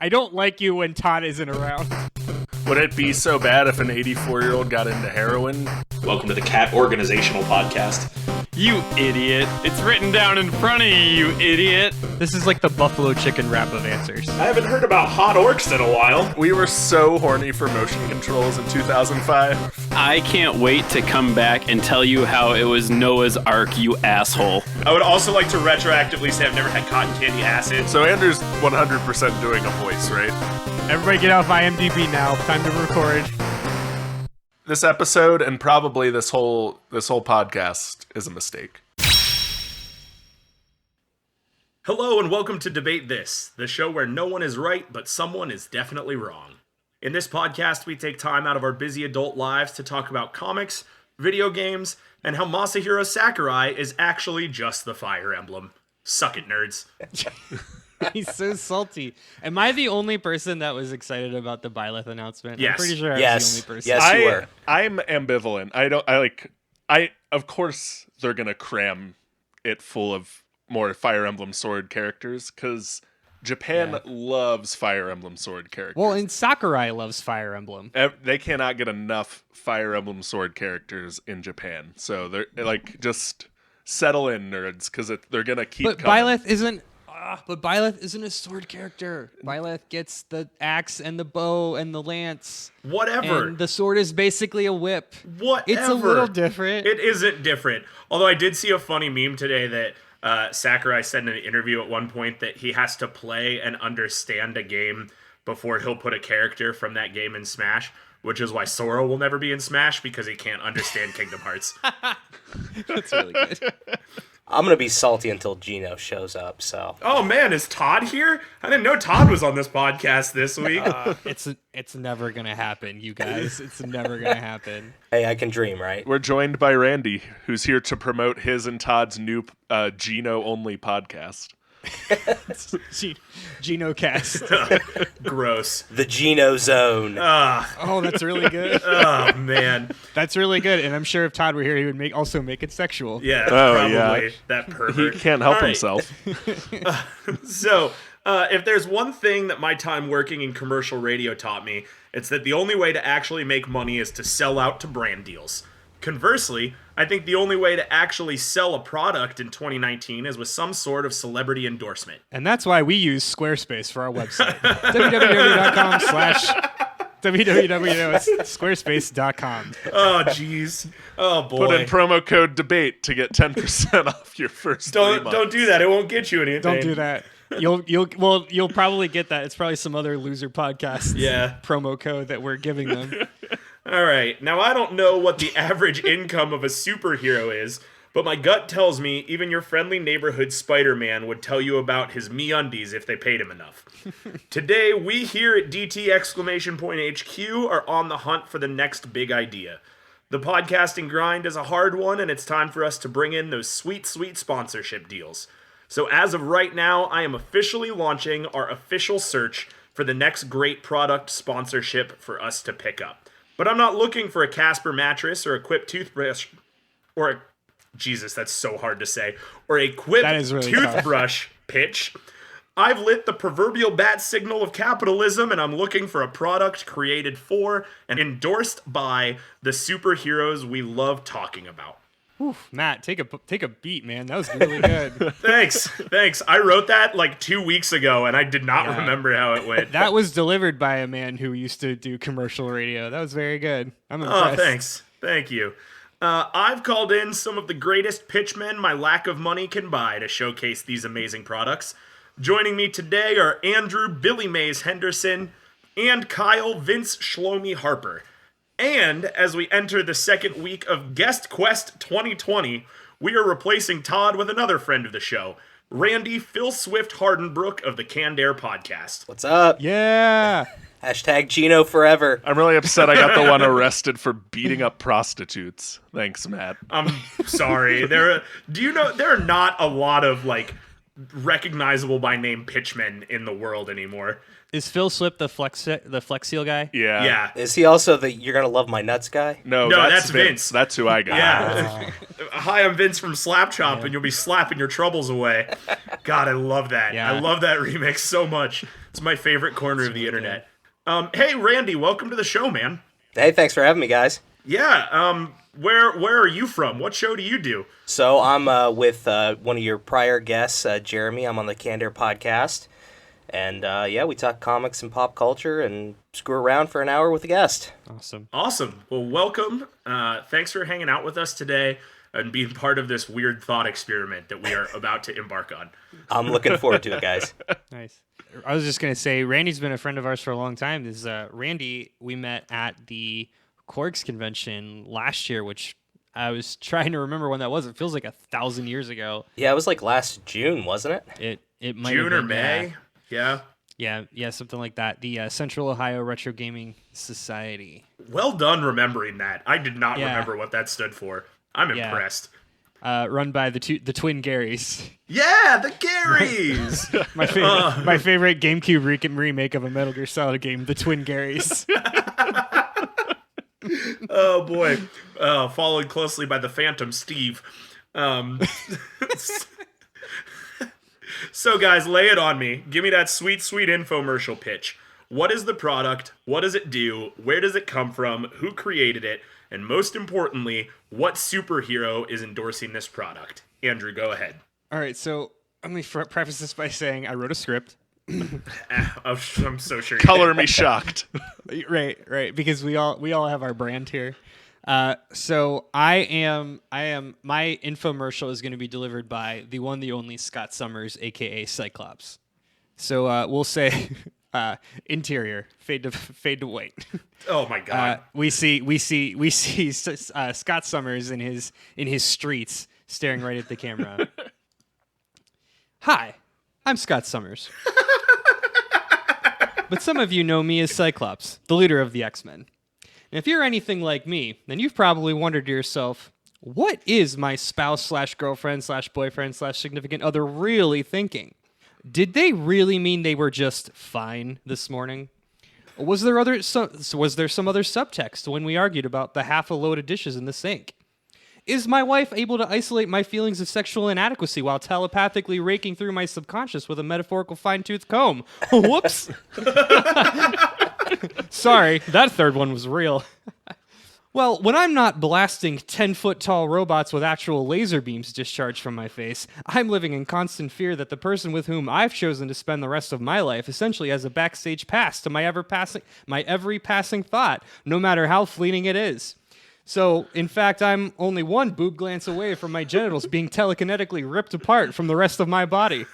I don't like you when Todd isn't around. Would it be so bad if an 84-year-old got into heroin? Welcome to the Cat Organizational Podcast. You idiot. It's written down in front of you idiot. This is like the buffalo chicken wrap of answers. I haven't heard about hot orcs in a while. We were so horny for motion controls in 2005. I can't wait to come back and tell you how it was Noah's Ark, you asshole. I would also like to retroactively say I've never had cotton candy acid. So Andrew's 100% doing a voice, right? Everybody get off IMDb now. Time to record. This episode and probably this whole podcast is a mistake. Hello and welcome to Debate This, the show where no one is right, but someone is definitely wrong. In this podcast, we take time out of our busy adult lives to talk about comics, video games, and how Masahiro Sakurai is actually just the Fire Emblem. Suck it, nerds. He's so salty. Am I the only person that was excited about the Byleth announcement? Yes. I'm pretty sure I was the only person. Yes, you were. I'm ambivalent. Of course they're gonna cram it full of more Fire Emblem Sword characters because Japan loves Fire Emblem Sword characters. Well, and Sakurai loves Fire Emblem. They cannot get enough Fire Emblem Sword characters in Japan, so they're like, just settle in, nerds, because they're gonna keep. But coming. Byleth isn't a sword character. Byleth gets the axe and the bow and the lance. Whatever. And the sword is basically a whip. Whatever. It's a little different. It isn't different. Although I did see a funny meme today that Sakurai said in an interview at one point that he has to play and understand a game before he'll put a character from that game in Smash, which is why Sora will never be in Smash because he can't understand Kingdom Hearts. That's really good. I'm going to be salty until Gino shows up, so. Oh man, is Todd here? I didn't know Todd was on this podcast this week. It's never gonna happen, you guys. It's never gonna happen. Hey, I can dream, right? We're joined by Randy, who's here to promote his and Todd's new Gino-only podcast. GinoCast. Gross. The Gino Zone. Oh, that's really good. Oh man. That's really good. And I'm sure if Todd were here, he would also make it sexual. Yeah, Oh, probably. yeah. That pervert. He can't help All right. himself. So, if there's one thing that my time working in commercial radio taught me, it's that the only way to actually make money is to sell out to brand deals. Conversely, I think the only way to actually sell a product in 2019 is with some sort of celebrity endorsement. And that's why we use Squarespace for our website. www.squarespace.com. Oh, jeez. Oh, boy. Put in promo code DEBATE to get 10% off your first 3 months. Don't do that. It won't get you anything. Don't do that. You'll probably get that. It's probably some other loser podcast promo code that we're giving them. All right. Now, I don't know what the average income of a superhero is, but my gut tells me even your friendly neighborhood Spider-Man would tell you about his MeUndies if they paid him enough. Today, we here at DT HQ are on the hunt for the next big idea. The podcasting grind is a hard one, and it's time for us to bring in those sweet, sweet sponsorship deals. So as of right now, I am officially launching our official search for the next great product sponsorship for us to pick up. But I'm not looking for a Casper mattress or a Quip toothbrush or Jesus, that's so hard to say. Or a Quip really toothbrush pitch. I've lit the proverbial bat signal of capitalism, and I'm looking for a product created for and endorsed by the superheroes we love talking about. Oof, Matt, take a beat, man. That was really good. Thanks. I wrote that like 2 weeks ago, and I did not remember how it went. That was delivered by a man who used to do commercial radio. That was very good. I'm impressed. Oh, thanks. Thank you. I've called in some of the greatest pitchmen my lack of money can buy to showcase these amazing products. Joining me today are Andrew Billy Mays Henderson and Kyle Vince Shlomi Harper. And as we enter the second week of Guest Quest 2020, we are replacing Todd with another friend of the show, Randy Phil Swift Hardenbrook of the Canned Air podcast. What's up? Yeah. Hashtag Gino forever. I'm really upset I got the one arrested for beating up prostitutes. Thanks, Matt. I'm sorry. There are not a lot of like recognizable by name pitchman in the world anymore. Is Phil Slip the Flex Seal guy? Yeah. Yeah. Is he also the "You're gonna love my nuts" guy? No, No, that's that's Vince. Vince. That's who I got. Yeah. Hi, I'm Vince from Slap Chop, and you'll be slapping your troubles away. God, I love that. Yeah. I love that remix so much. It's my favorite corner of the internet. Hey, Randy, welcome to the show, man. Hey, thanks for having me, guys. Yeah. Where are you from? What show do you do? So I'm with one of your prior guests, Jeremy. I'm on the Candor podcast. And yeah, we talk comics and pop culture and screw around for an hour with a guest. Awesome. Awesome. Well, welcome. Thanks for hanging out with us today and being part of this weird thought experiment that we are about to embark on. I'm looking forward to it, guys. Nice. I was just going to say, Randy's been a friend of ours for a long time. This is Randy, we met at the Quarks convention last year, which I was trying to remember when that was. It feels like 1,000 years ago. Yeah, it was like last June, wasn't it? It might June have or been, May? Yeah. Yeah, something like that. The Central Ohio Retro Gaming Society. Well done remembering that. I did not Yeah. remember what that stood for. I'm Yeah. impressed. Run by the twin Garys. Yeah, the Garys! My favorite GameCube remake of a Metal Gear Solid game, the twin Garys. Oh, boy. Followed closely by the Phantom Steve. So, guys, lay it on me. Give me that sweet, sweet infomercial pitch. What is the product? What does it do? Where does it come from? Who created it? And most importantly, what superhero is endorsing this product? Andrew, go ahead. All right, so let me preface this by saying I wrote a script. I'm so sure you Color me shocked. Right, because we all have our brand here. So I am my infomercial is going to be delivered by the one, the only Scott Summers, aka Cyclops. So we'll say interior fade to white. Oh my God. We see Scott Summers in his streets staring right at the camera. Hi, I'm Scott Summers. But some of you know me as Cyclops, the leader of the X-Men. And if you're anything like me, then you've probably wondered to yourself, what is my spouse/girlfriend/boyfriend/significant other really thinking? Did they really mean they were just fine this morning? Or was there some other subtext when we argued about the half a load of dishes in the sink? Is my wife able to isolate my feelings of sexual inadequacy while telepathically raking through my subconscious with a metaphorical fine-tooth comb? Whoops. Sorry, that third one was real. Well, when I'm not blasting 10-foot-tall robots with actual laser beams discharged from my face, I'm living in constant fear that the person with whom I've chosen to spend the rest of my life essentially has a backstage pass to my every passing thought, no matter how fleeting it is. So, in fact, I'm only one boob glance away from my genitals being telekinetically ripped apart from the rest of my body.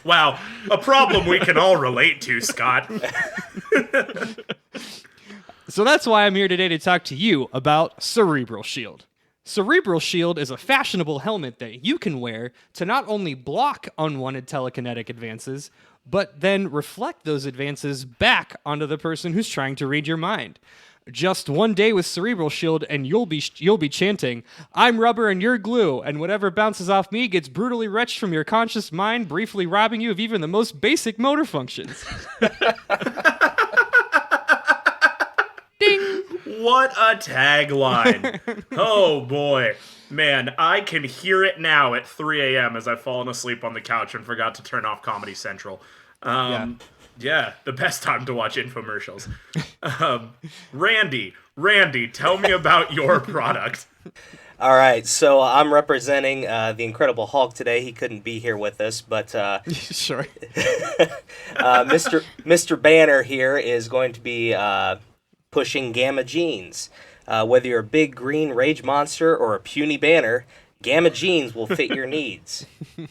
Wow, a problem we can all relate to, Scott. So that's why I'm here today to talk to you about Cerebral Shield. Cerebral Shield is a fashionable helmet that you can wear to not only block unwanted telekinetic advances, but then reflect those advances back onto the person who's trying to read your mind. Just one day with Cerebral Shield and you'll be chanting, "I'm rubber and you're glue, and whatever bounces off me gets brutally wrenched from your conscious mind, briefly robbing you of even the most basic motor functions." Ding! What a tagline. Oh boy. Man, I can hear it now at 3 a.m. as I've fallen asleep on the couch and forgot to turn off Comedy Central. Yeah, the best time to watch infomercials. Randy, tell me about your product. All right, so I'm representing the Incredible Hulk today. He couldn't be here with us, but Sure. Mr. Banner here is going to be pushing Gamma Jeans. Whether you're a big green rage monster or a puny banner, Gamma Jeans will fit your needs.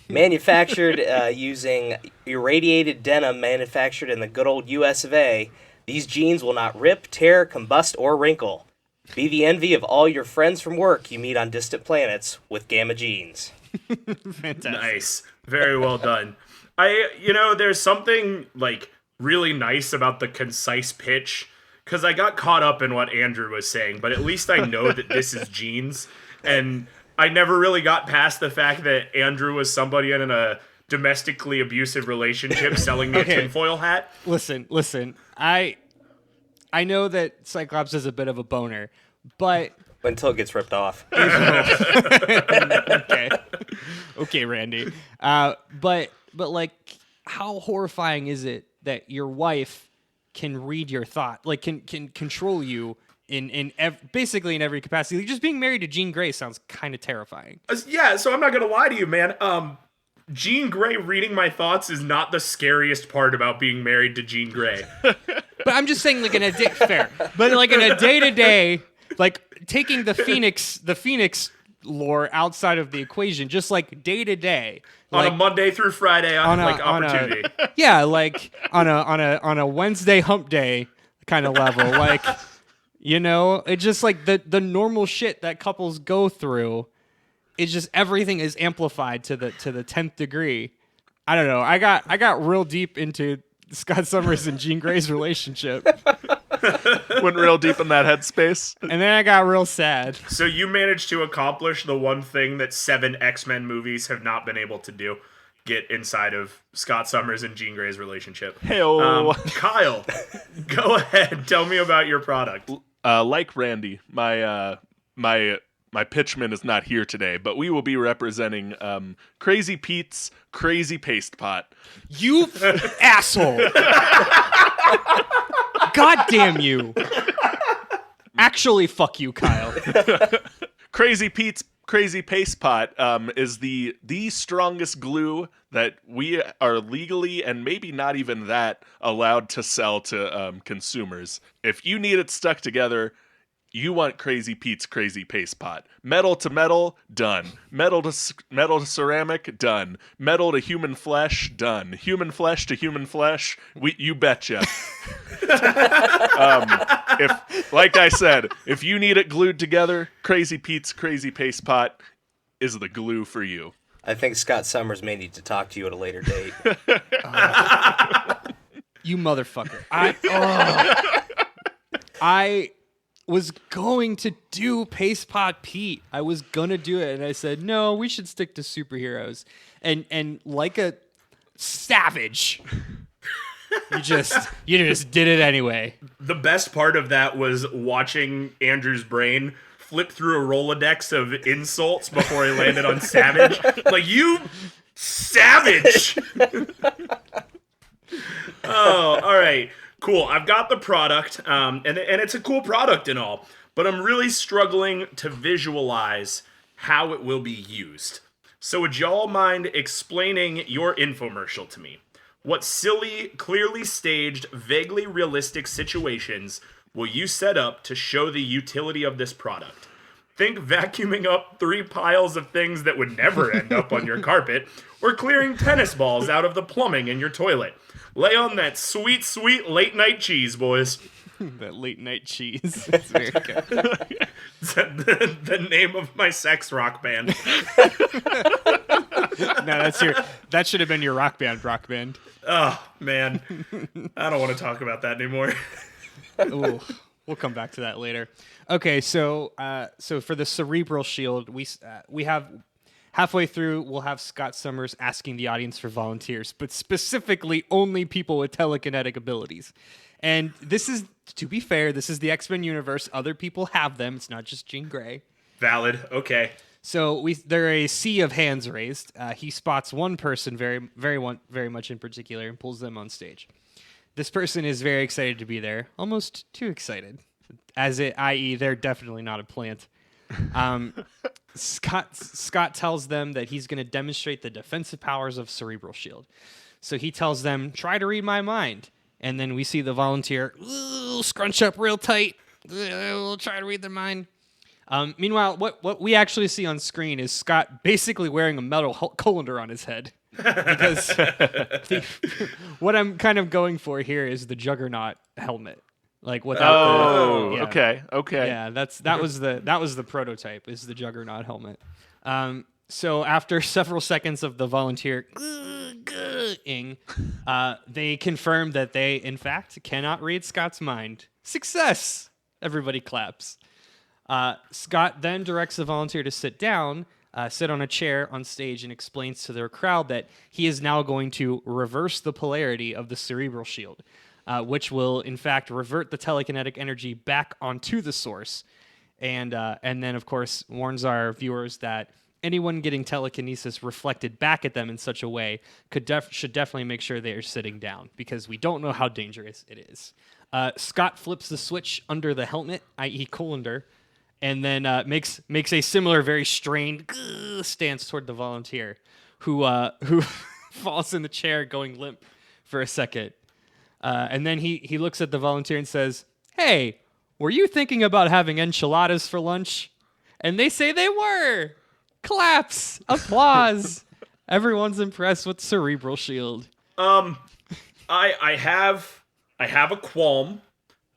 Manufactured using irradiated denim manufactured in the good old US of A, these jeans will not rip, tear, combust, or wrinkle. Be the envy of all your friends from work you meet on distant planets with Gamma Jeans. Fantastic. Nice. Very well done. There's something like really nice about the concise pitch, because I got caught up in what Andrew was saying, but at least I know that this is jeans, and I never really got past the fact that Andrew was somebody in a domestically abusive relationship selling me a tinfoil hat. Listen. I know that Cyclops is a bit of a boner, but Until it gets ripped off. okay, Randy. But like, how horrifying is it that your wife can read your thought, like can control you basically in every capacity? Like, just being married to Jean Grey sounds kind of terrifying. Yeah, so I'm not gonna lie to you, man. Jean Grey reading my thoughts is not the scariest part about being married to Jean Grey. But I'm just saying, like, in a day-to-day, like taking the Phoenix lore outside of the equation, just like day to day, On a Monday through Friday opportunity. Like on a Wednesday hump day kind of level, like, you know, it's just like the normal shit that couples go through. It's just everything is amplified to the 10th degree. I don't know. I got real deep into Scott Summers and Jean Grey's relationship. Went real deep in that headspace. And then I got real sad. So you managed to accomplish the one thing that 7 X-Men movies have not been able to do. Get inside of Scott Summers and Jean Grey's relationship. Hey-o. Kyle, go ahead. Tell me about your product. Like Randy, my pitchman is not here today, but we will be representing Crazy Pete's Crazy Paste Pot. You asshole. God damn you. Actually, fuck you, Kyle. Crazy Pete's Crazy Paste Pot is the strongest glue that we are legally and maybe not even that allowed to sell to consumers. If you need it stuck together, you want Crazy Pete's Crazy Paste Pot. Metal to metal, done. Metal to ceramic, done. Metal to human flesh, done. Human flesh to human flesh, you betcha. If, like I said, if you need it glued together, Crazy Pete's Crazy Paste Pot is the glue for you. I think Scott Summers may need to talk to you at a later date. You motherfucker. I was going to do Paste Pot Pete. I was gonna do it, and I said, no, we should stick to superheroes. And like a savage, you just did it anyway. The best part of that was watching Andrew's brain flip through a Rolodex of insults before he landed on savage. Like, you savage! Oh, all right. Cool. I've got the product, and it's a cool product and all, but I'm really struggling to visualize how it will be used. So would y'all mind explaining your infomercial to me? What silly, clearly staged, vaguely realistic situations will you set up to show the utility of this product? Think vacuuming up 3 piles of things that would never end up on your carpet, or clearing tennis balls out of the plumbing in your toilet. Lay on that sweet, sweet late night cheese, boys. That late night cheese. That's very good. the name of my sex rock band. No, that should have been your rock band. Oh, man. I don't want to talk about that anymore. Ooh, we'll come back to that later. Okay, so for the cerebral shield, we have halfway through, we'll have Scott Summers asking the audience for volunteers, but specifically only people with telekinetic abilities. And this is, to be fair, this is the X-Men universe. Other people have them. It's not just Jean Grey. Valid. Okay. So there are a sea of hands raised. He spots one person very much in particular and pulls them on stage. This person is very excited to be there, almost too excited, i.e., they're definitely not a plant. Scott tells them that he's going to demonstrate the defensive powers of Cerebral Shield. So he tells them, try to read my mind. And then we see the volunteer scrunch up real tight. We'll try to read their mind. Meanwhile, what we actually see on screen is Scott basically wearing a metal colander on his head. Because what I'm kind of going for here is the Juggernaut helmet. Like without okay. Yeah, that was the prototype, is the Juggernaut helmet. So after several seconds of the volunteer they confirm that they in fact cannot read Scott's mind. Success! Everybody claps. Scott then directs the volunteer to sit down, sit on a chair on stage and explains to their crowd that he is now going to reverse the polarity of the cerebral shield, which will, in fact, revert the telekinetic energy back onto the source. And then, of course, warns our viewers that anyone getting telekinesis reflected back at them in such a way should definitely make sure they are sitting down, because we don't know how dangerous it is. Scott flips the switch under the helmet, i.e. colander, and then makes a similar, very strained stance toward the volunteer, who falls in the chair, going limp for a second. And then he looks at the volunteer and says, "Hey, were you thinking about having enchiladas for lunch?" And they say they were. Claps, applause. Everyone's impressed with Cerebral Shield. I have a qualm.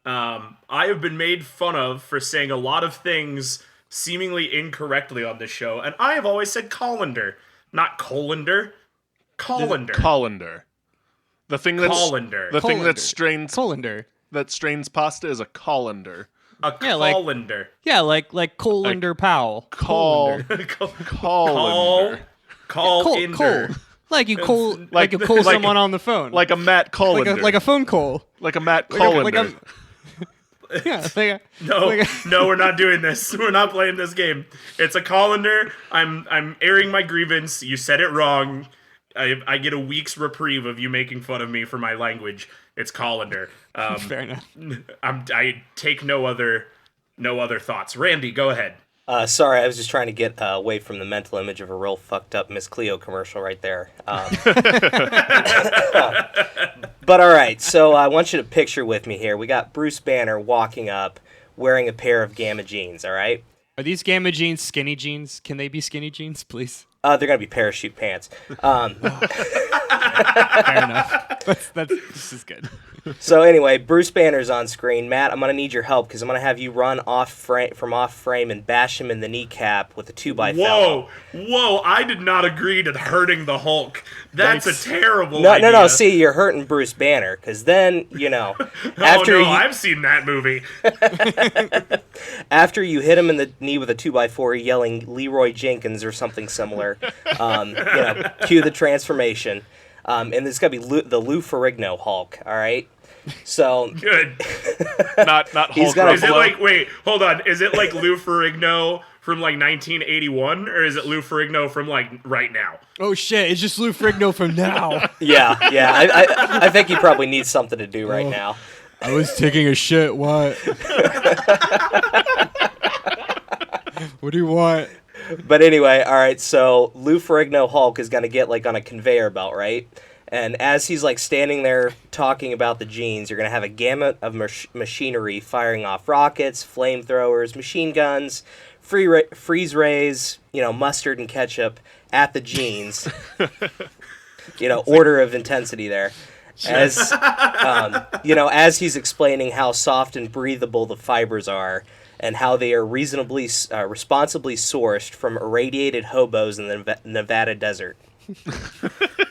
I have been made fun of for saying a lot of things seemingly incorrectly on this show, and I have always said colander, not colander. Colander. Colander. The thing that's Colander. the thing that Colander. strains Colander. pasta is a colander. A Yeah, like- colander. Yeah, like Colander Powell. Colander. Call Col- inder. Like you call like- you call like- someone on the phone. Like a Matt Colander. like a phone call. Like a Matt Like Colander. Yeah, like No, we're not doing this. We're not playing this game. It's a colander. I'm airing my grievance. You said it wrong. I get a week's reprieve of you making fun of me for my language. It's colander. fair enough. I take no other thoughts. Randy, go ahead. Sorry, I was just trying to get away from the mental image of a real fucked up Miss Cleo commercial right there. But all right, so I want you to picture with me here. We got Bruce Banner walking up wearing a pair of Gamma jeans, all right? Are these Gamma jeans skinny jeans? Can they be skinny jeans, please? They're going to be parachute pants. Fair enough. This is good. So anyway, Bruce Banner's on screen. Matt, I'm going to need your help because I'm going to have you run off frame and bash him in the kneecap with a 2x. Whoa! I did not agree to hurting the Hulk. That's a terrible No, idea. no. See, you're hurting Bruce Banner because then, after I've seen that movie. after you hit him in the knee with a 2x4, yelling Leroy Jenkins or something similar, cue the transformation. And it's got to be the Lou Ferrigno Hulk, all right? So Good. not Hulk He's got a- Is it Ruffalo. like, wait, hold on. Is it like Lou Ferrigno from like 1981, or is it Lou Ferrigno from like right now? Oh shit! It's just Lou Ferrigno from now. yeah. I think he probably needs something to do right now. I was taking a shit. What? What do you want? But anyway, all right, so Lou Ferrigno Hulk is going to get like on a conveyor belt, right? And as he's like standing there talking about the genes, you're going to have a gamut of machinery firing off rockets, flamethrowers, machine guns, freeze rays, mustard and ketchup at the genes. Order of intensity there. As as he's explaining how soft and breathable the fibers are, and how they are responsibly sourced from irradiated hobos in the Nevada desert.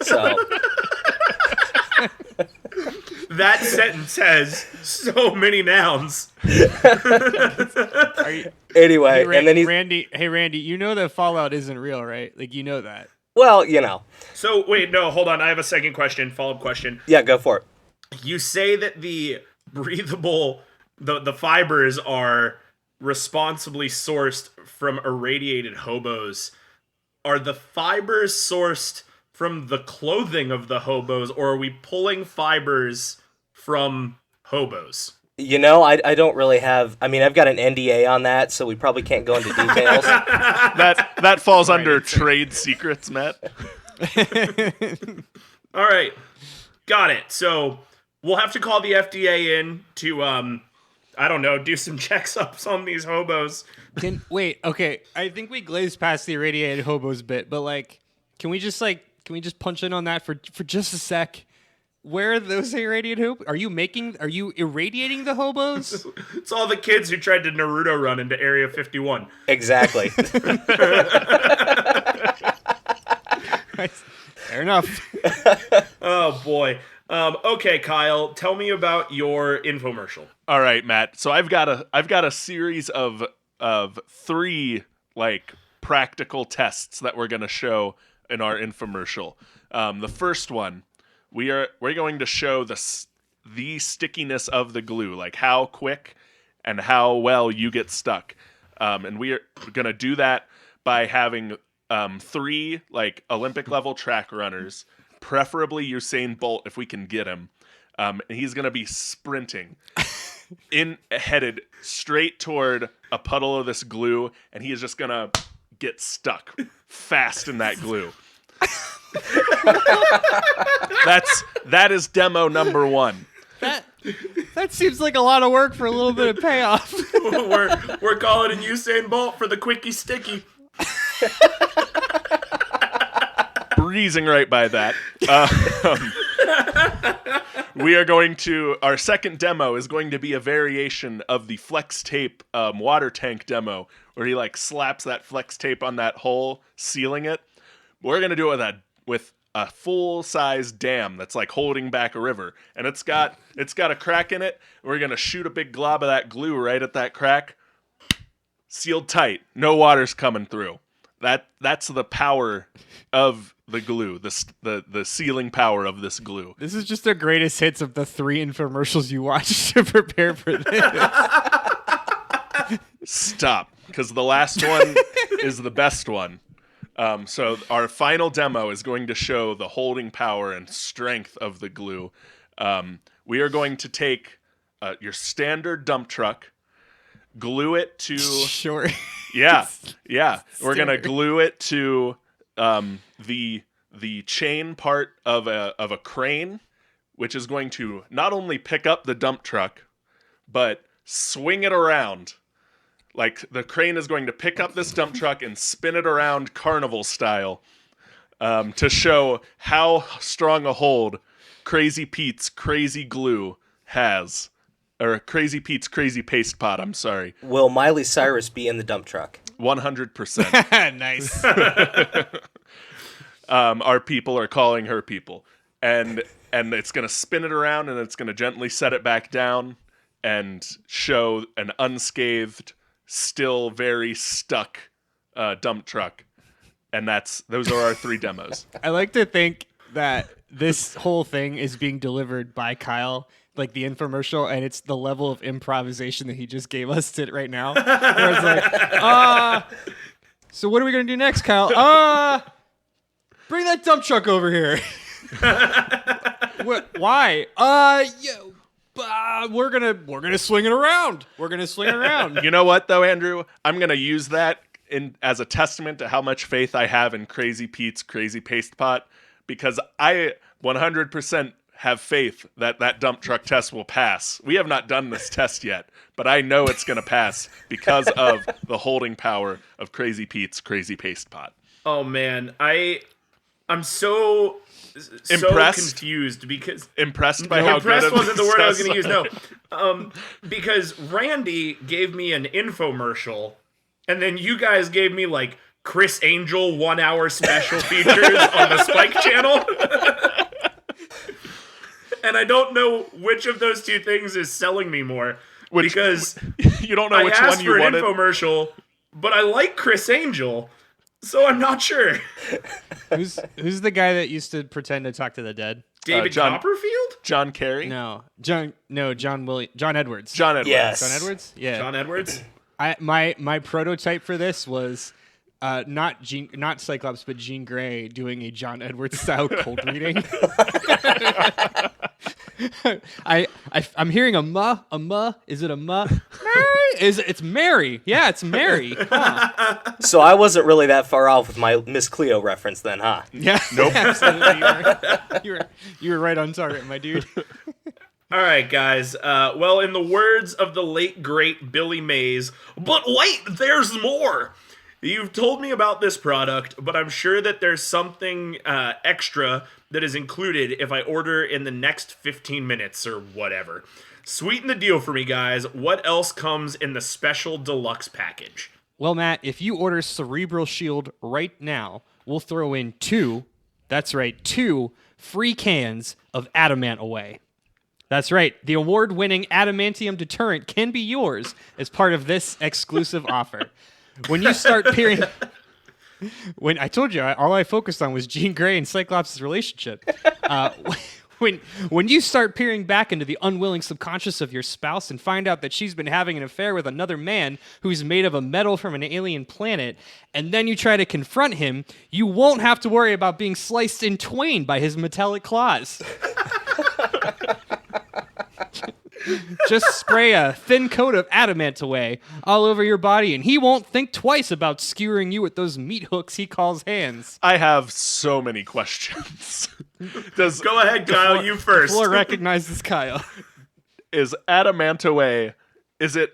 So That sentence has so many nouns. anyway, and then he's Randy. Hey, Randy. You know that Fallout isn't real, right? Like you know that. well, So wait, no, hold on. I have a second question, follow-up question. yeah, go for it. You say that the breathable, the fibers are responsibly sourced from irradiated hobos. Are the fibers sourced from the clothing of the hobos, or are we pulling fibers from hobos? I don't really have. I mean, I've got an NDA on that, so we probably can't go into details. That falls under trade secrets, Matt. All right, got it. So we'll have to call the FDA in to I don't know, do some checks-ups on these hobos. Okay. I think we glazed past the irradiated hobos bit, but like, can we just punch in on that for just a sec? Where are those irradiated hobos? Are you irradiating the hobos? It's all the kids who tried to Naruto run into Area 51. Exactly. Fair enough. Oh boy. Okay, Kyle, tell me about your infomercial. All right, Matt. So I've got a series of three like practical tests that we're going to show in our infomercial. The first one, we're going to show the stickiness of the glue, like how quick and how well you get stuck. And we are going to do that by having 3 like Olympic level track runners, preferably Usain Bolt if we can get him. And he's going to be sprinting headed straight toward a puddle of this glue, and he is just going to get stuck fast in that glue. That is demo number 1. That seems like a lot of work for a little bit of payoff. we're calling it Usain Bolt for the quickie sticky. Breezing right by that. We are going to, our second demo is going to be a variation of the flex tape water tank demo, where he like slaps that flex tape on that hole, sealing it. We're going to do it with a full-size dam that's like holding back a river, and it's got a crack in it. We're going to shoot a big glob of that glue right at that crack. Sealed tight. No water's coming through. That's the power of the glue, the sealing power of this glue. This is just the greatest hits of the 3 infomercials you watched to prepare for this. Stop, because the last one is the best one. So our final demo is going to show the holding power and strength of the glue. We are going to take your standard dump truck, glue it to... Sure. Yeah. We're going to glue it to the chain part of a crane, which is going to not only pick up the dump truck, but swing it around. Like, the crane is going to pick up this dump truck and spin it around carnival style to show how strong a hold Crazy Pete's crazy glue has. Or Crazy Pete's crazy paste pot, I'm sorry. Will Miley Cyrus be in the dump truck? 100%. Nice. Our people are calling her people. And it's going to spin it around, and it's going to gently set it back down and show an unscathed, still very stuck dump truck. And those are our 3 demos. I like to think that this whole thing is being delivered by Kyle, like the infomercial, and it's the level of improvisation that he just gave us right now. Where it's like, so what are we going to do next, Kyle? Bring that dump truck over here. What? Why? We're gonna swing it around. We're gonna swing it around. You know what, though, Andrew? I'm going to use that as a testament to how much faith I have in Crazy Pete's crazy paste pot, because I 100% have faith that dump truck test will pass. We have not done this test yet, but I know it's going to pass because of the holding power of Crazy Pete's crazy paste pot. Oh man, I'm so Impressed? confused because Impressed by how good impressed of wasn't the this word I was test going to use. No, because Randy gave me an infomercial, and then you guys gave me like Chris Angel 1-hour special features on the Spike channel. And I don't know which of those 2 things is selling me more. Because you don't know which I asked one you for an wanted. infomercial, but I like Chris Angel, so I'm not sure. Who's the guy that used to pretend to talk to the dead? David John- Copperfield? John Kerry? No, John Edwards. John Edwards. Yes. John Edwards? Yeah. John Edwards? My prototype for this was not Cyclops, but Jean Grey doing a John Edwards style cold reading. I'm hearing a muh. Is it a muh? Mary? It's Mary? Yeah, it's Mary. Huh. So I wasn't really that far off with my Miss Cleo reference then, huh? Yeah. Nope. Absolutely. You were right on target, my dude. All right, guys. Well, in the words of the late, great Billy Mays, but wait, there's more. You've told me about this product, but I'm sure that there's something extra that is included if I order in the next 15 minutes or whatever. Sweeten the deal for me, guys. What else comes in the special deluxe package? Well, Matt, if you order Cerebral Shield right now, we'll throw in 2 free cans of Adamant Away. That's right. The award-winning adamantium deterrent can be yours as part of this exclusive offer. When you start peering When I told you, all I focused on was Jean Grey and Cyclops' relationship. When you start peering back into the unwilling subconscious of your spouse and find out that she's been having an affair with another man who's made of a metal from an alien planet, and then you try to confront him, you won't have to worry about being sliced in twain by his metallic claws. Just spray a thin coat of adamant away all over your body, and he won't think twice about skewering you with those meat hooks he calls hands. I have so many questions. Go ahead, Kyle. You first. The floor recognizes Kyle. Is adamantaway, is it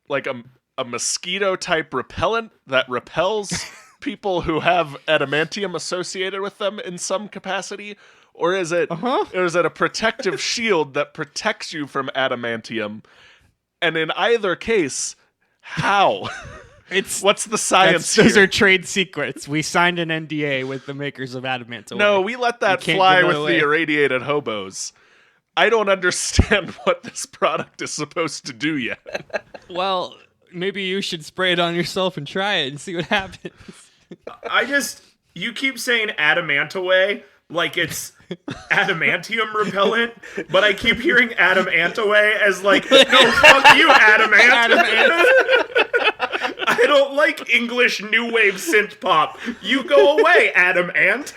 like a mosquito type repellent that repels people who have adamantium associated with them in some capacity? Or is it a protective shield that protects you from adamantium? And in either case, how? What's the science here? Those are trade secrets. We signed an NDA with the makers of Adamant. No, we let that fly with the irradiated hobos. I don't understand what this product is supposed to do yet. Well, maybe you should spray it on yourself and try it and see what happens. You keep saying adamantaway like it's adamantium repellent, but I keep hearing adamantaway as like, no, fuck you, adamant. I don't like English new wave synth pop. You go away, adamant.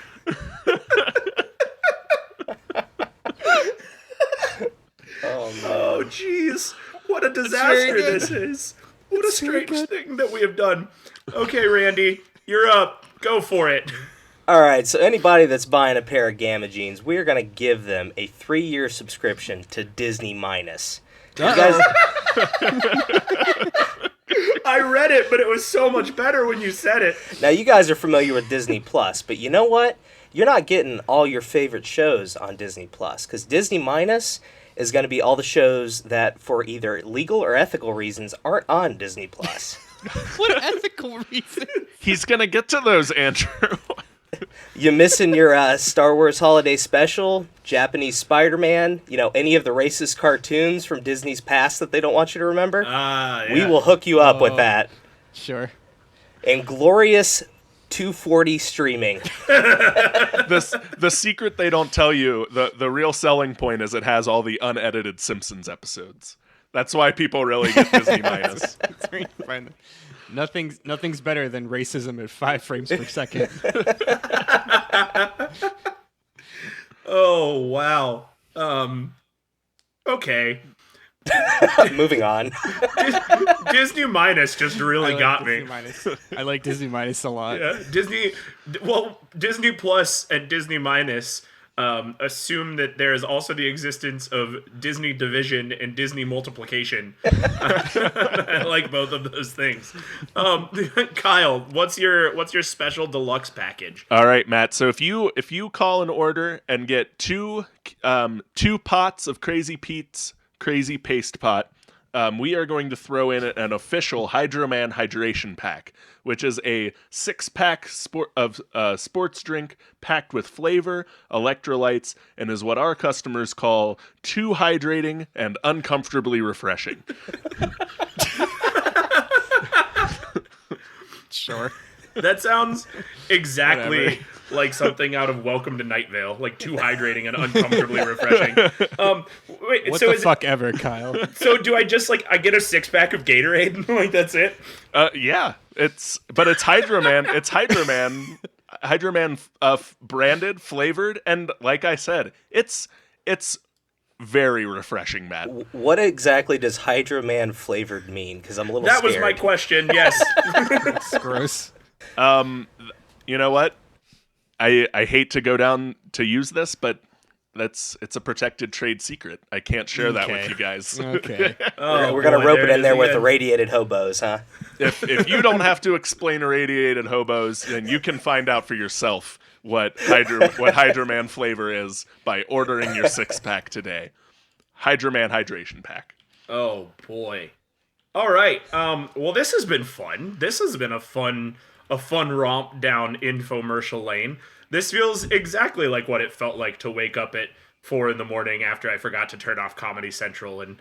Oh, jeez. What a disaster this is. What a strange thing that we have done. Okay, Randy, you're up. Go for it. All right, so anybody that's buying a pair of Gamma Jeans, we're going to give them a 3-year subscription to Disney Minus. You guys... I read it, but it was so much better when you said it. Now, you guys are familiar with Disney Plus, but you know what? You're not getting all your favorite shows on Disney Plus, because Disney Minus is going to be all the shows that, for either legal or ethical reasons, aren't on Disney Plus. What ethical reason? He's going to get to those, Andrew. You missing your Star Wars Holiday Special, Japanese Spider-Man, any of the racist cartoons from Disney's past that they don't want you to remember? Yeah. We will hook you up with that. Sure. And glorious 240 streaming. The secret they don't tell you, the real selling point is it has all the unedited Simpsons episodes. That's why people really get Disney Minus. Nothing's better than racism at 5 frames per second. Oh, wow. Okay. Moving on. Disney Minus just really got me. I like Disney Minus a lot. Yeah, Disney Plus and Disney Minus assume that there is also the existence of Disney Division and Disney Multiplication. I like both of those things. Kyle, what's your special deluxe package? All right, Matt. So if you call an order and get two pots of Crazy Pete's Crazy Paste Pot, we are going to throw in an official Hydro-Man hydration pack, which is a 6-pack sports drink packed with flavor, electrolytes, and is what our customers call too hydrating and uncomfortably refreshing. Sure. That sounds exactly like something out of Welcome to Night Vale, like too hydrating and uncomfortably refreshing. Wait, What so the fuck ever, Kyle? So do I just I get a 6-pack of Gatorade? Like that's it? Yeah, it's Hydro-Man. It's Hydro-Man branded, flavored, and like I said, it's very refreshing, Matt. What exactly does Hydro-Man flavored mean? Because I'm a little That scared. was my question. Yes. It's gross. You know what? I hate to go down to use this, but it's a protected trade secret. I can't share that with you guys. Okay. We're gonna rope it in there with irradiated hobos, huh? If you don't have to explain irradiated hobos, then you can find out for yourself what Hydro-Man flavor is by ordering your 6-pack today. Hydro-Man hydration pack. Oh boy. All right. Well, this has been fun. This has been a fun romp down infomercial lane. This feels exactly like what it felt like to wake up at 4 a.m. after I forgot to turn off Comedy Central and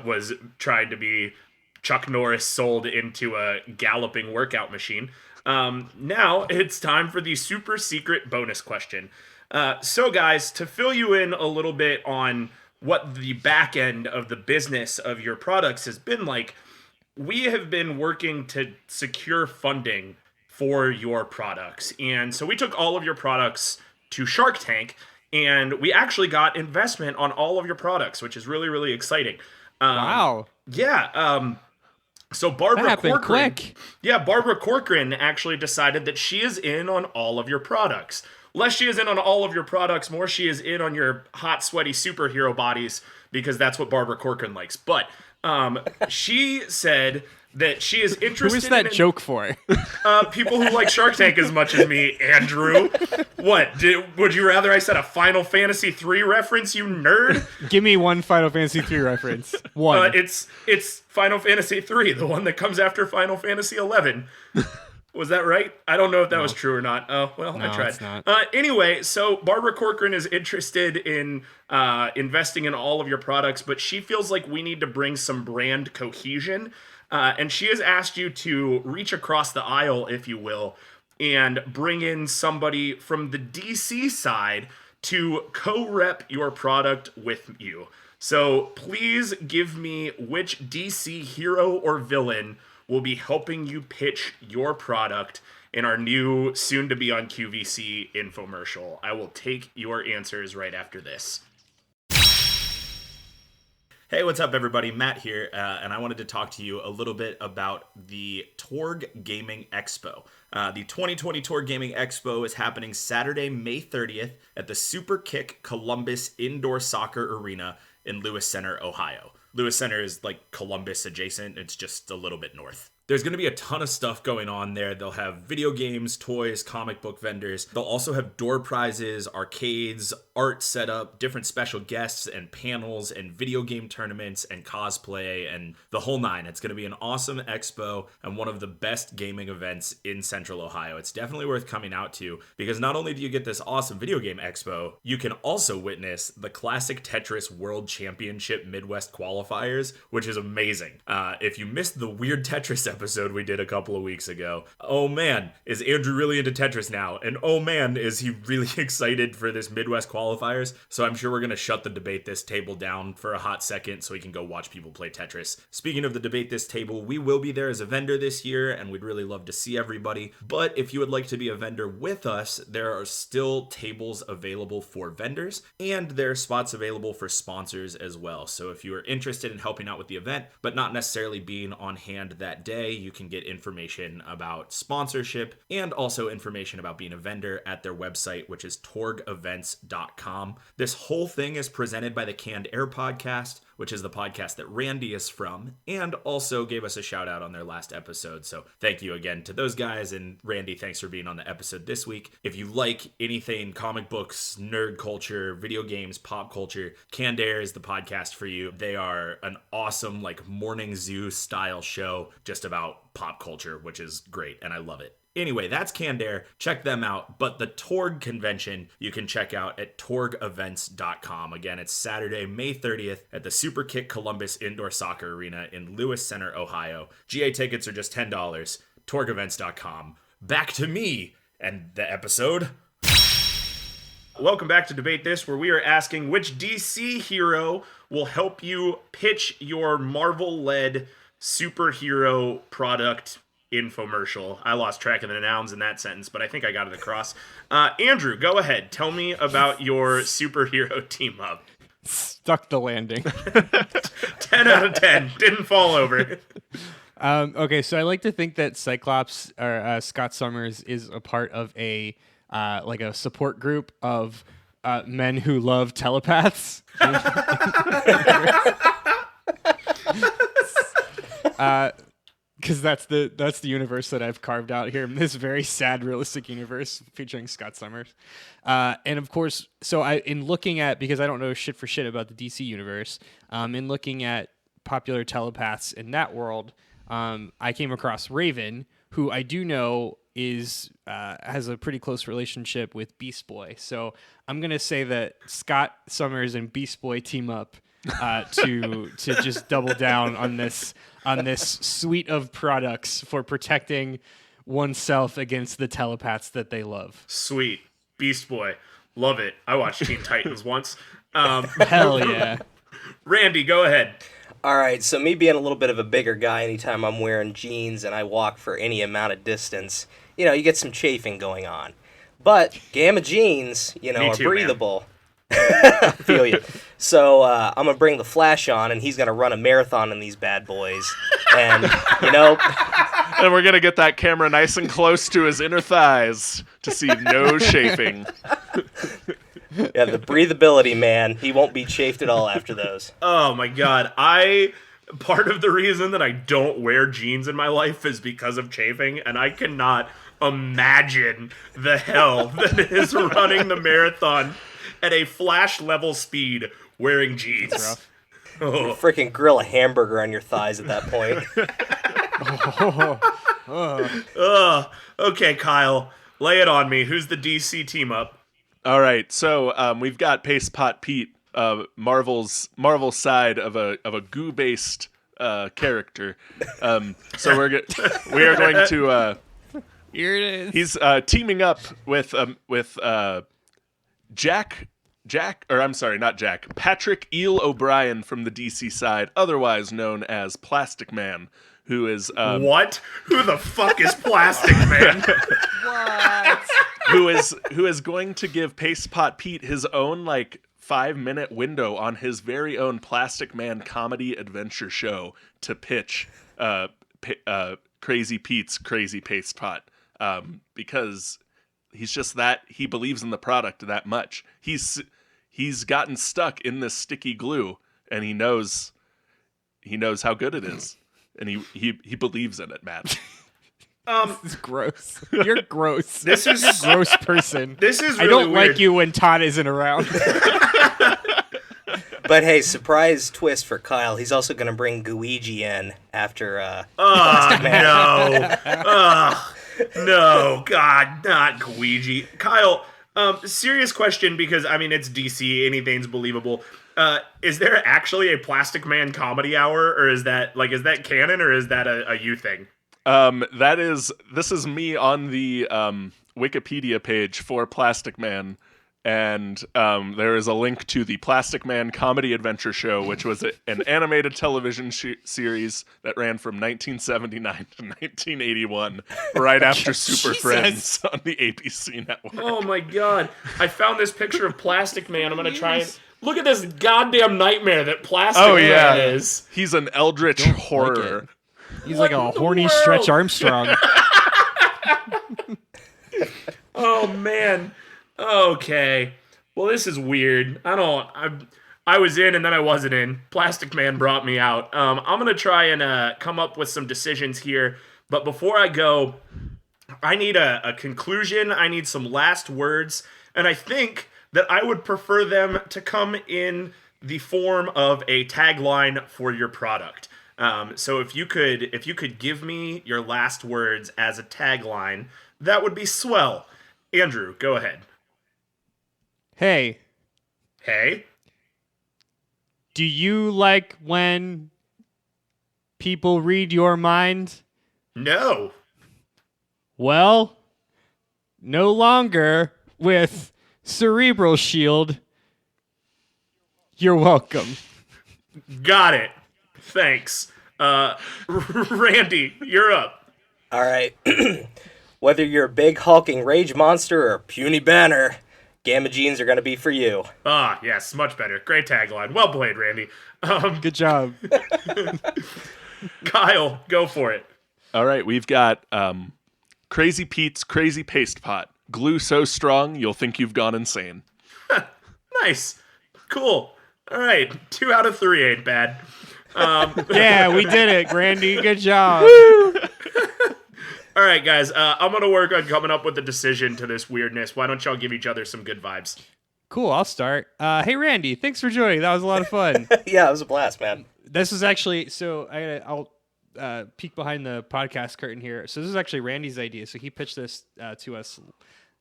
was trying to be Chuck Norris sold into a galloping workout machine. Now it's time for the super secret bonus question. So guys, to fill you in a little bit on what the back end of the business of your products has been like, we have been working to secure funding for your products. And so we took all of your products to Shark Tank, and we actually got investment on all of your products, which is really, really exciting. Wow. Yeah. So That Barbara happened Corcoran, quick. yeah, Barbara Corcoran actually decided that she is in on all of your products. Less she is in on all of your products, more she is in on your hot, sweaty superhero bodies, because that's what Barbara Corcoran likes. But she said that she is interested Who is that in joke for? people who like Shark Tank as much as me, Andrew. What? Would you rather I said a Final Fantasy III reference, you nerd? Give me one Final Fantasy III reference. One. It's Final Fantasy III, the one that comes after Final Fantasy XI. Was that right? I don't know if that was true or not. Oh, well, I No, tried. it's not. Anyway, so Barbara Corcoran is interested in investing in all of your products, but she feels like we need to bring some brand cohesion. And she has asked you to reach across the aisle, if you will, and bring in somebody from the DC side to co-rep your product with you. So please give me which DC hero or villain will be helping you pitch your product in our new, soon-to-be on QVC infomercial. I will take your answers right after this. Hey, what's up, everybody? Matt here, and I wanted to talk to you a little bit about the Torg Gaming Expo. The 2020 Torg Gaming Expo is happening Saturday, May 30th at the Super Kick Columbus Indoor Soccer Arena in Lewis Center, Ohio. Lewis Center is like Columbus adjacent. It's just a little bit north. There's going to be a ton of stuff going on there. They'll have video games, toys, comic book vendors. They'll also have door prizes, arcades, art setup, different special guests and panels and video game tournaments and cosplay and the whole nine. It's going to be an awesome expo and one of the best gaming events in Central Ohio. It's definitely worth coming out to because not only do you get this awesome video game expo, you can also witness the Classic Tetris World Championship Midwest qualifiers, which is amazing. If you missed the Weird Tetris episode we did a couple of weeks ago, oh man, is Andrew really into Tetris now? And oh man, is he really excited for this Midwest qualifiers? So I'm sure we're going to shut the Debate This table down for a hot second so we can go watch people play Tetris. Speaking of the Debate This table, we will be there as a vendor this year and we'd really love to see everybody. But if you would like to be a vendor with us, there are still tables available for vendors and there are spots available for sponsors as well. So if you are interested in helping out with the event, but not necessarily being on hand that day, you can get information about sponsorship and also information about being a vendor at their website, which is torgevents.com. This whole thing is presented by the Canned Air podcast, which is the podcast that Randy is from, and also gave us a shout out on their last episode. So thank you again to those guys. And Randy, thanks for being on the episode this week. If you like anything comic books, nerd culture, video games, pop culture, Canned Air is the podcast for you. They are an awesome, like, morning zoo style show just about pop culture, which is great. And I love it. Anyway, that's Canned Air. Check them out. But the Torg convention you can check out at torgevents.com. Again, it's Saturday, May 30th at the Super Kick Columbus Indoor Soccer Arena in Lewis Center, Ohio. GA tickets are just $10. torgevents.com. Back to me and the episode. Welcome back to Debate This, where we are asking which DC hero will help you pitch your Marvel-led superhero product infomercial. I lost track of the nouns in that sentence, but I think I got it across. Andrew, go ahead. Tell me about your superhero team up. Stuck the landing. 10 out of 10. Didn't fall over. Okay, so I like to think that Cyclops or Scott Summers is a part of a like a support group of men who love telepaths. Because that's the universe that I've carved out here in this very sad realistic universe featuring Scott Summers, and of course, so in looking at, because I don't know shit for shit about the DC universe, in looking at popular telepaths in that world, I came across Raven, who I do know is has a pretty close relationship with Beast Boy. So I'm gonna say that Scott Summers and Beast Boy team up to just double down on this suite of products for protecting oneself against the telepaths that they love. Sweet. Beast Boy. Love it. I watched Teen Titans once. Hell yeah. Randy, go ahead. All right, so me being a little bit of a bigger guy, anytime I'm wearing jeans and I walk for any amount of distance, you know, you get some chafing going on. But Gamma jeans, you know, Me are too, man. breathable. Feel you. So I'm going to bring the Flash on, and he's going to run a marathon in these bad boys. And, you know, And we're gonna get that camera nice and close to his inner thighs to see no chafing. yeah, the breathability, man. He won't be chafed at all after those. Oh my god. Part of the reason that I don't wear jeans in my life is because of chafing, and I cannot imagine the hell that is running the marathon at a Flash level speed wearing jeans. Oh. Freaking grill a hamburger on your thighs at that point. Okay, Kyle, lay it on me. Who's the DC team up? All right, so we've got Paste Pot Pete, Marvel's side of a goo-based character. So we are going to. Here it is. He's teaming up with Patrick Eel O'Brien from the DC side, otherwise known as Plastic Man, who is What? Who the fuck is Plastic Man? who is going to give Paste Pot Pete his own 5-minute window on his very own Plastic Man comedy adventure show to pitch Crazy Pete's Crazy Paste Pot, because he's just he believes in the product that much. He's gotten stuck in this sticky glue, and he knows how good it is, and he believes in it, Matt. This is gross. You're gross. This is a gross person. This is I really don't weird. like you when Todd isn't around. But hey, surprise twist for Kyle. He's also going to bring Guiji in after No, God, not Ouija. Kyle, serious question, because I mean it's DC, anything's believable. Is there actually a Plastic Man comedy hour, or is that canon, or is that a you thing? This is me on the Wikipedia page for Plastic Man, and there is a link to the Plastic Man Comedy Adventure Show, which was an animated television series that ran from 1979 to 1981, right after Super Friends on the ABC network. Oh my God! I found this picture of Plastic Man. I'm gonna try and look at this goddamn nightmare that Plastic Man is. He's an eldritch horror. He's like a horny Stretch Armstrong. Oh man. Okay. Well, this is weird. I was in and then I wasn't in. Plastic Man brought me out. I'm gonna try and come up with some decisions here. But before I go, I need a conclusion. I need some last words, and I think that I would prefer them to come in the form of a tagline for your product. So if you could give me your last words as a tagline, that would be swell. Andrew, go ahead. Hey, do you like when people read your mind? No. Well, no longer with Cerebral Shield. You're welcome. Got it. Thanks. Randy, you're up. All right. Whether you're a big hulking rage monster or a puny banner, Gamma jeans are going to be for you. Ah, yes, much better. Great tagline. Well played, Randy. Good job. Kyle, go for it. All right, we've got Crazy Pete's Crazy Paste Pot. Glue so strong, you'll think you've gone insane. Nice. Cool. All right, 2 out of 3 ain't bad. Yeah, we did it, Randy. Good job. All right, guys, I'm going to work on coming up with a decision to this weirdness. Why don't y'all give each other some good vibes? Cool, I'll start. Hey, Randy, thanks for joining. That was a lot of fun. Yeah, it was a blast, man. This was actually, so I'll peek behind the podcast curtain here. So this is actually Randy's idea. So he pitched this to us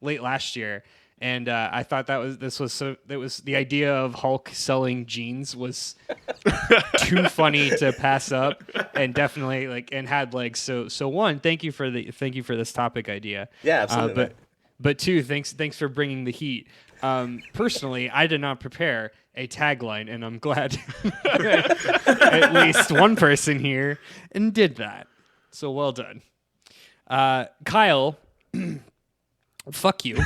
late last year. And I thought that was the idea of Hulk selling jeans was too funny to pass up, and definitely and had legs. So one, thank you for this topic idea. Yeah, absolutely. But two, thanks for bringing the heat. Personally, I did not prepare a tagline, and I'm glad at least one person here and did that. So well done, Kyle. Fuck you.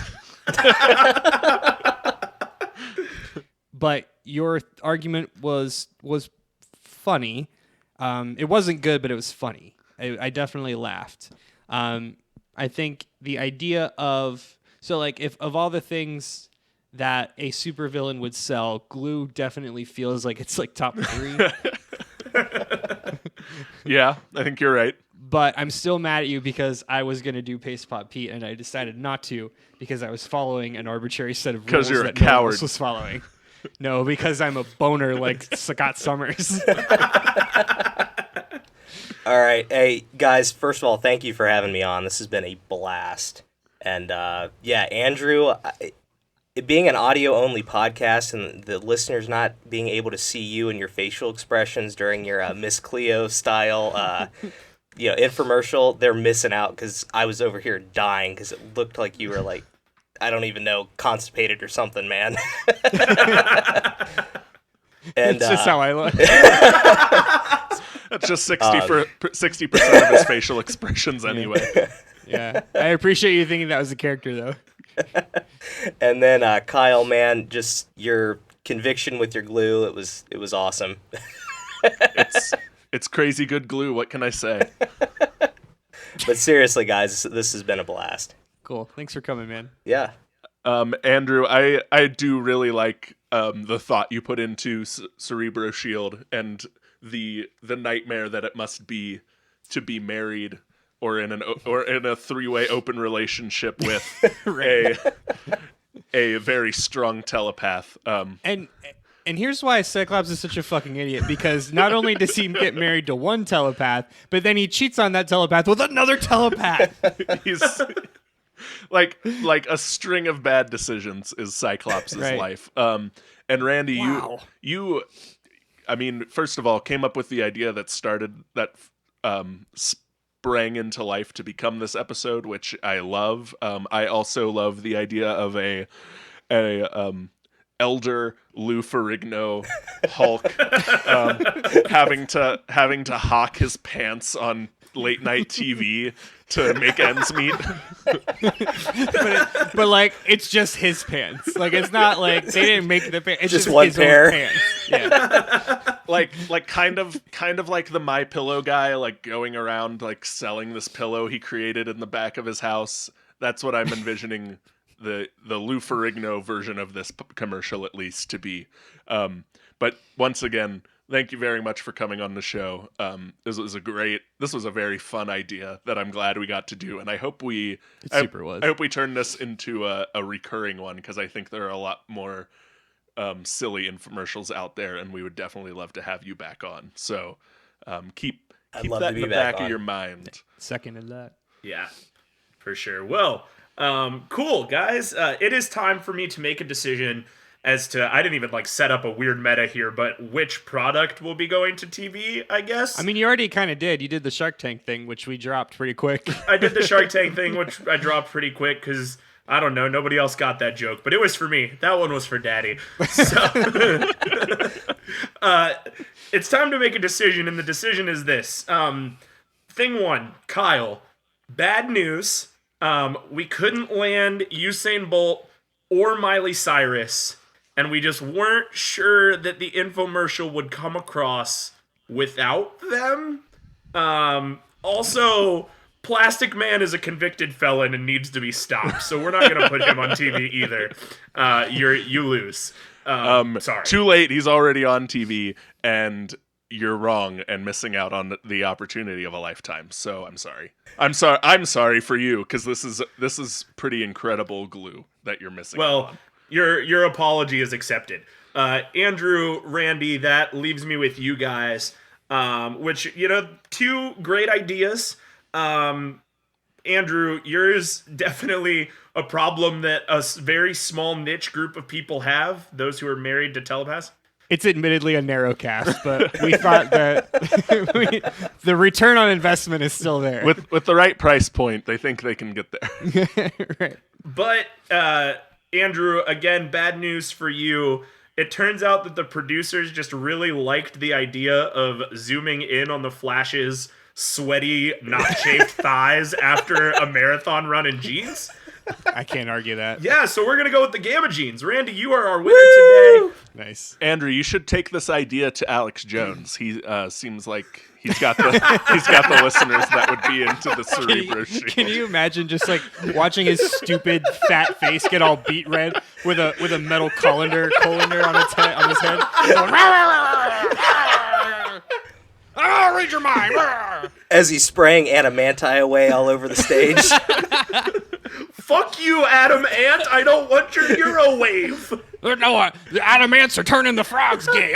But your argument was funny. It wasn't good, but it was funny. I definitely laughed. I think the idea of if of all the things that a supervillain would sell, glue definitely feels like it's top 3. Yeah, I think you're right. But I'm still mad at you because I was going to do Paste Pot Pete, and I decided not to because I was following an arbitrary set of rules Because you're a that no one coward. else was following. No, because I'm a boner like Scott Summers. All right. Hey, guys, first of all, thank you for having me on. This has been a blast. And, Andrew, it being an audio-only podcast and the listeners not being able to see you and your facial expressions during your Miss Cleo-style infomercial, they're missing out because I was over here dying because it looked like you were I don't even know, constipated or something, man. And It's just how I look. That's just 60% of his facial expressions anyway. Yeah, I appreciate you thinking that was a character, though. And then Kyle, man, just your conviction with your glue, it was awesome. It's crazy good glue. What can I say? But seriously, guys, this has been a blast. Cool. Thanks for coming, man. Yeah. Andrew, I do really like the thought you put into Cerebro Shield and the nightmare that it must be to be married or in a 3-way open relationship with a very strong telepath. And here's why Cyclops is such a fucking idiot, because not only does he get married to one telepath, but then he cheats on that telepath with another telepath. He's like a string of bad decisions is Cyclops' Right. life. And Randy, Wow. you I mean, first of all, came up with the idea that sprang into life to become this episode, which I love. I also love the idea of a elder Lou Ferrigno Hulk having to hawk his pants on late night TV to make ends meet. but it's just his pants. It's not they didn't make the pants. It's Just just one his pair. own pants. Yeah. like kind of like the My Pillow guy, going around selling this pillow he created in the back of his house. That's what I'm envisioning the Lou Ferrigno version of this commercial, at least, to be. But once again, thank you very much for coming on the show. This was a very fun idea that I'm glad we got to do, and I hope I hope we turn this into a recurring one, because I think there are a lot more silly infomercials out there, and we would definitely love to have you back on. So keep love that to in be the back back on. of your mind. Second in that. Yeah, for sure. Well, cool, guys. It is time for me to make a decision as to, I didn't even set up a weird meta here, but which product will be going to TV, I guess. I mean, you already kind of did. You did the Shark Tank thing, which we dropped pretty quick. I did the Shark Tank thing, which I dropped pretty quick because, I don't know, nobody else got that joke, but it was for me. That one was for Daddy. So, it's time to make a decision, and the decision is this. Thing one, Kyle, bad news. We couldn't land Usain Bolt or Miley Cyrus, and we just weren't sure that the infomercial would come across without them. Also, Plastic Man is a convicted felon and needs to be stopped, so we're not going to put him on TV either. You lose. Sorry. Too late. He's already on TV, and you're wrong and missing out on the opportunity of a lifetime. So I'm sorry. I'm sorry for you, because this is pretty incredible glue that you're missing out on. Your apology is accepted. Andrew, Randy, that leaves me with you guys, which, two great ideas. Andrew, yours definitely a problem that a very small niche group of people have, those who are married to telepaths. It's admittedly a narrow cast, but we thought that the return on investment is still there. With the right price point, they think they can get there. Right. But, Andrew, again, bad news for you. It turns out that the producers just really liked the idea of zooming in on the Flash's sweaty, not shaved thighs after a marathon run in jeans. I can't argue that. Yeah, so we're going to go with the Gamma jeans. Randy, you are our winner today. Nice. Andrew, you should take this idea to Alex Jones. He seems like he's got the listeners that would be into the Cerebro Shield. Can you imagine just like watching his stupid fat face get all beet red with a metal colander on his head? Read your mind. As he's spraying adamanti away all over the stage. Fuck you, Adam Ant. I don't want your Eurowave. No, the Adamants are turning the frogs gay.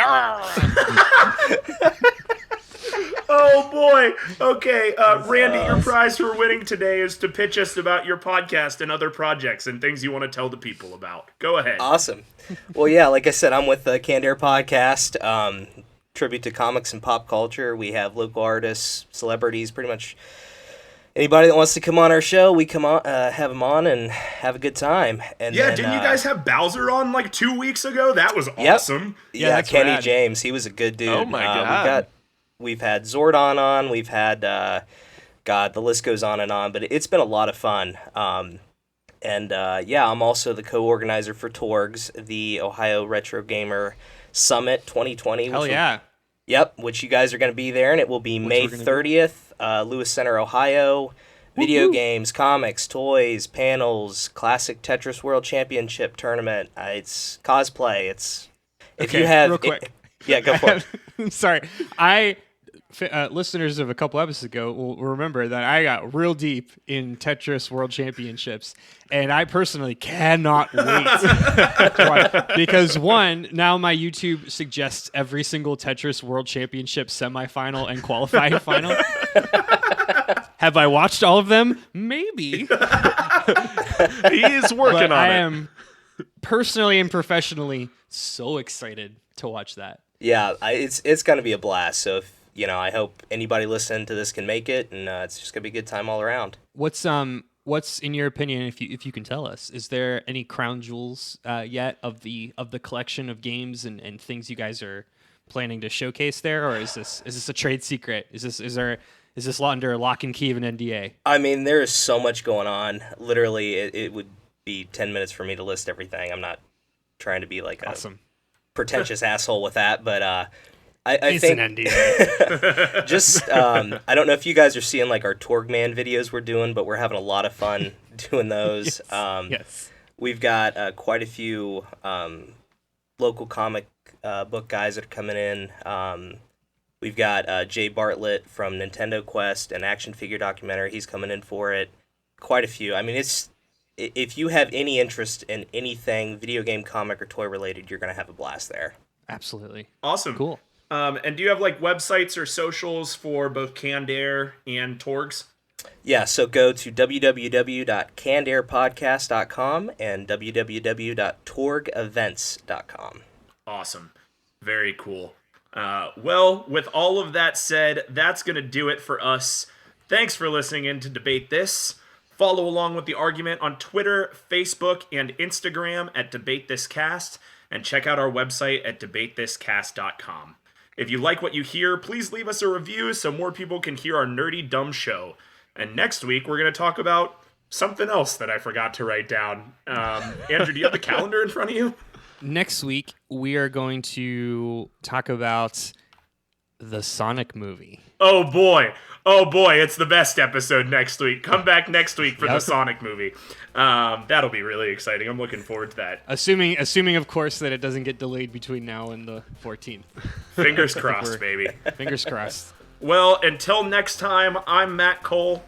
Oh, boy. Okay, Randy, your prize for winning today is to pitch us about your podcast and other projects and things you want to tell the people about. Go ahead. Awesome. Well, yeah, like I said, I'm with the Canned Air Podcast, tribute to comics and pop culture. We have local artists, celebrities, pretty much anybody that wants to come on our show, we come on, have them on and have a good time. And yeah, then, didn't you guys have Bowser on like 2 weeks ago? That was Yep. awesome. Yeah, Yeah, that's Kenny rad. James, he was a good dude. Oh my God. We've had Zordon on, we've had, God, the list goes on, but it's been a lot of fun. Yeah, I'm also the co-organizer for TORGS, the Ohio Retro Gamer Summit 2020. Hell yeah. Yep, which you guys are going to be there, and it will be May 30th, Lewis Center, Ohio. Video games, comics, toys, panels, classic Tetris World Championship tournament. It's cosplay. It's if Okay, you have real quick. yeah, go for it. Sorry. Listeners of a couple episodes ago will remember that I got real deep in Tetris World Championships, and I personally cannot wait to watch, because one, now my YouTube suggests every single Tetris World Championship semifinal and qualifying final. Have I watched all of them? Maybe. He's working But on I it. am personally and professionally so excited to watch that. Yeah, it's going to be a blast. So if I hope anybody listening to this can make it, and it's just going to be a good time all around. What's in your opinion, if you can tell us, is there any crown jewels yet of the collection of games and things you guys are planning to showcase there, or is this a trade secret? Is this under lock and key of an NDA? I mean, there is so much going on. Literally, it would be 10 minutes for me to list everything. I'm not trying to be like Awesome. a pretentious asshole with that, but I It's think an NDA. just I don't know if you guys are seeing like our Torgman videos we're doing, but we're having a lot of fun doing those. Yes. We've got quite a few local comic book guys that are coming in. We've got Jay Bartlett from Nintendo Quest, an action figure documentary. He's coming in for it. Quite a few. I mean, if you have any interest in anything video game, comic, or toy related, you're going to have a blast there. Absolutely. Awesome. Cool. And do you have like websites or socials for both Canned Air and Torgs? Yeah, so go to www.cannedairpodcast.com and www.torgevents.com. Awesome. Very cool. Well, with all of that said, that's going to do it for us. Thanks for listening in to Debate This. Follow along with the argument on Twitter, Facebook, and Instagram at DebateThisCast, and check out our website at debatethiscast.com. If you like what you hear, please leave us a review so more people can hear our nerdy, dumb show. And next week, we're going to talk about something else that I forgot to write down. Andrew, do you have the calendar in front of you? Next week, we are going to talk about the Sonic movie. Oh boy, it's the best episode next week. Come back next week for the Yep. Sonic movie. That'll be really exciting. I'm looking forward to that. Assuming, of course, that it doesn't get delayed between now and the 14th. Fingers crossed, baby. Fingers crossed. Well, until next time, I'm Matt Cole.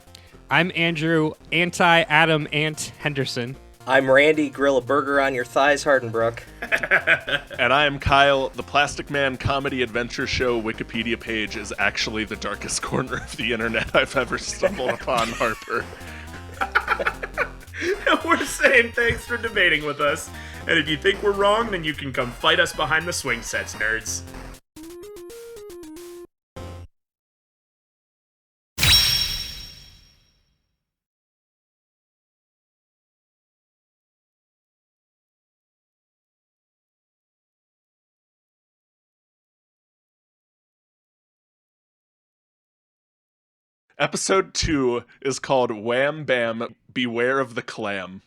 I'm Andrew, anti-Adam Ant Henderson. I'm Randy, grill a burger on your thighs, Hardenbrook. And I am Kyle. The Plastic Man Comedy Adventure Show Wikipedia page is actually the darkest corner of the internet I've ever stumbled upon, Harper. We're saying thanks for debating with us. And if you think we're wrong, then you can come fight us behind the swing sets, nerds. Episode 2 is called Wham Bam, Beware of the Clam.